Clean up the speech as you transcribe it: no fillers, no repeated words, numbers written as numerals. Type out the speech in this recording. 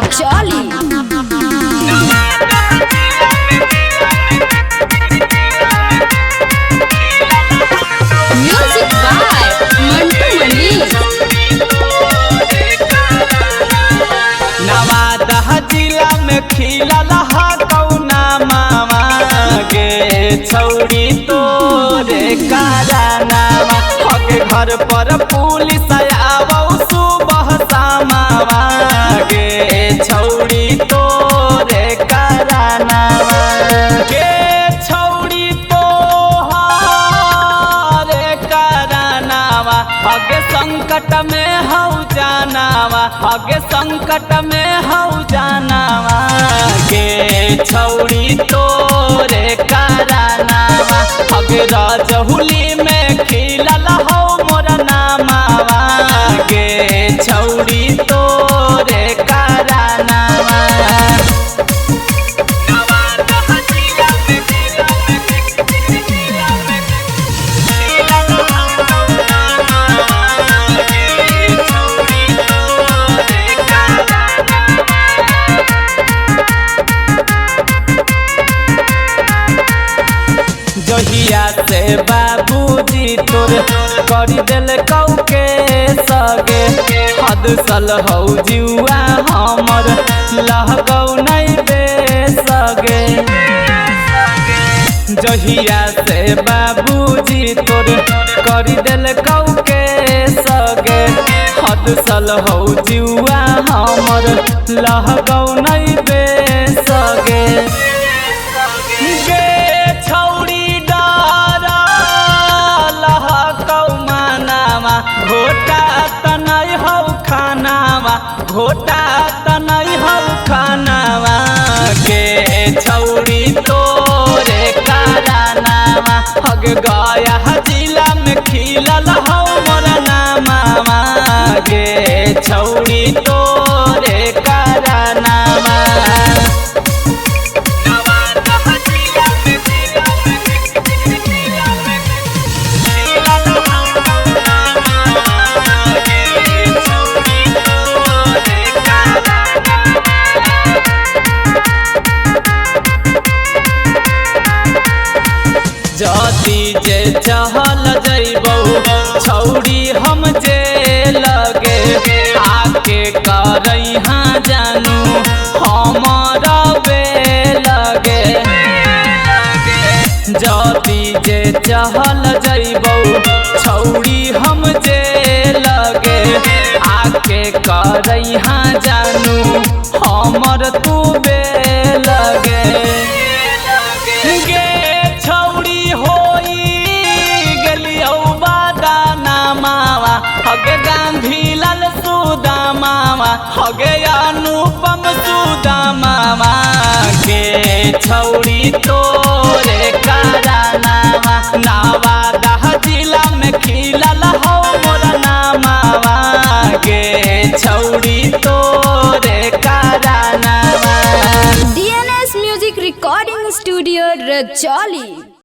Rajauli. Music by Mantu Manish. Nawada जिला में खिलल कौना मामा गे छौरी तोरे कारनामा हगे घर पर पुलिस आवौ सुबह शामावा गे छौरी तोरे कारनामा गे छौरी तोहरे कारनामा हगे संकट में हौ जानावा हगे संकट में हौ जानावा गे छौरी तोरे कारनामा हगे रजौली में खिलल हौ मोर नामावा गे छौरी तोरे कारनामा। जहिया से बाबूजी तोर कर दिल कौके सगे हद सल हौ जुआ हमर लहगौ नहीं बे सगे। जहिया से बाबूजी तोर कर दिल कौके सगे हद सल हौ जुआ हमर लहगौ नहीं बे सगे। घोटा तनई हौ खानावा घोटा तनई हौ खानावा गे छौरी तोरे कारनामा हग गया जिला में खिलल हौ मोर नामावा गे छौरी तोरे कारनामा। जदी जे चहल जइबौ छौरी हम जे लगे आके करैहा जानू हमर बे लगे। जदी जे चहल जइबौ छौरी हम जे लगे आके करैहा जानू हमर तू बे लगे। हगे गांधी लाल सुदामावा हगे अनुपम सुदामावा गे छौरी तोरे कारनामा नवादा जिला में खिलल हौ मोर नामावा गे छौरी तोरे कारनामा। DNS music recording studio Rajauli.